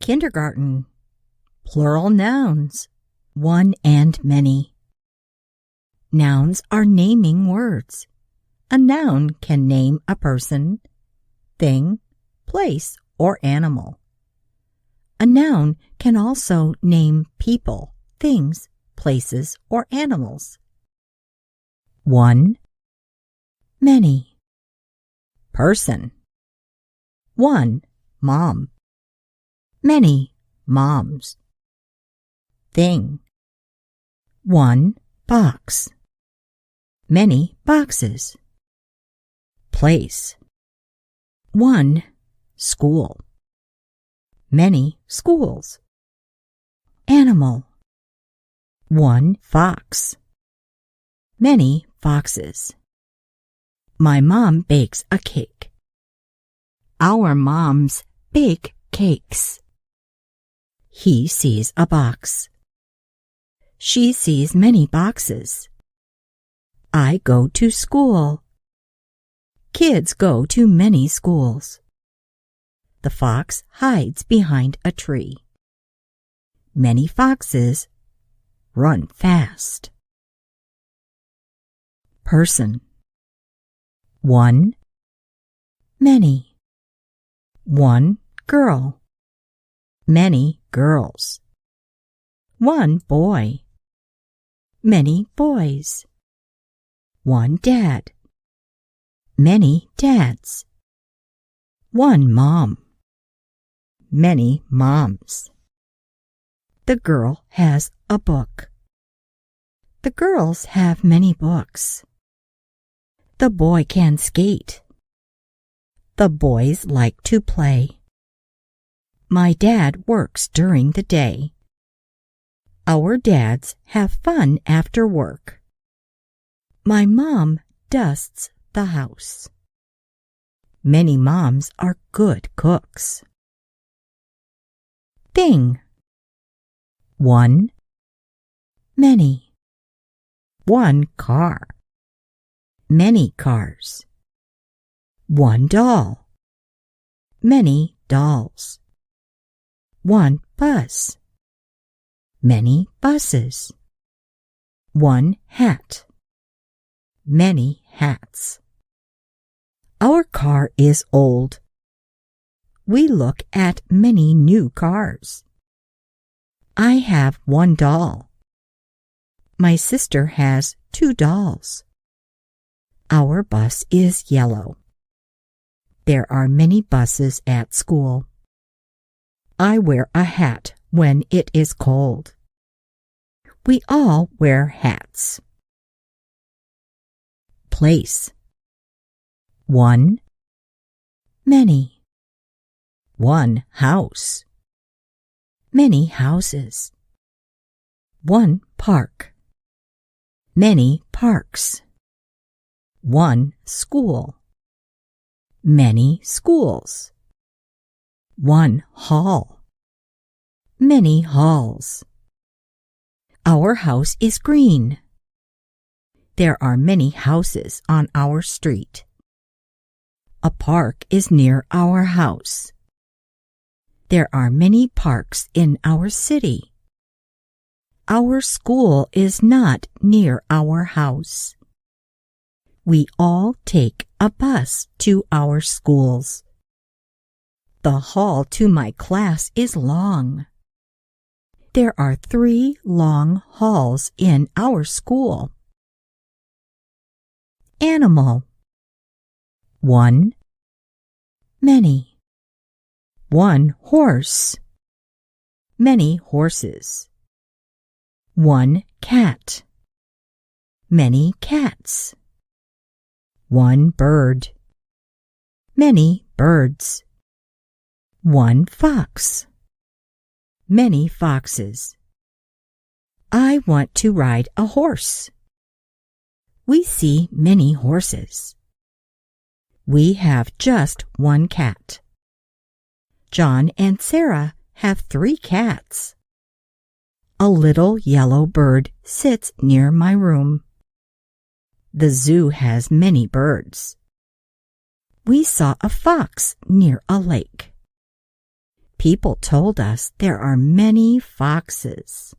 Kindergarten. Plural nouns. One and many. Nouns are naming words. A noun can name a person, thing, place, or animal. A noun can also name people, things, places, or animals. One, many. Person. One, mom. Many, moms. Thing. One, box. Many boxes. Place. One, school. Many schools. Animal. One fox. Many foxes. My mom bakes a cake. Our moms bake cakes. He sees a box. She sees many boxes. I go to school. Kids go to many schools. The fox hides behind a tree. Many foxes run fast. Person. One, many. One girl. Many girls. One boy. Many boys. One dad. Many dads. One mom. Many moms. The girl has a book. The girls have many books. The boy can skate. The boys like to play. My dad works during the day. Our dads have fun after work. My mom dusts the house. Many moms are good cooks. Thing. One, many. One car. Many cars. One doll. Many dolls. One bus. Many buses. One hat. Many hats. Our car is old. We look at many new cars. I have one doll. My sister has two dolls. Our bus is yellow. There are many buses at school. I wear a hat when it is cold. We all wear hats. Place. One, many. One house. Many houses. One park. Many parks. One school. Many schools. One hall. Many halls. Our house is green. There are many houses on our street. A park is near our house. There are many parks in our city. Our school is not near our house. We all take a bus to our schools. The hall to my class is long. There are 3 long halls in our school. Animal. One, many. One horse. Many horses. One cat. Many cats. One bird. Many birds. One fox. Many foxes. I want to ride a horse. We see many horses. We have just one cat. John and Sarah have 3 cats. A little yellow bird sits near my room. The zoo has many birds. We saw a fox near a lake. People told us there are many foxes.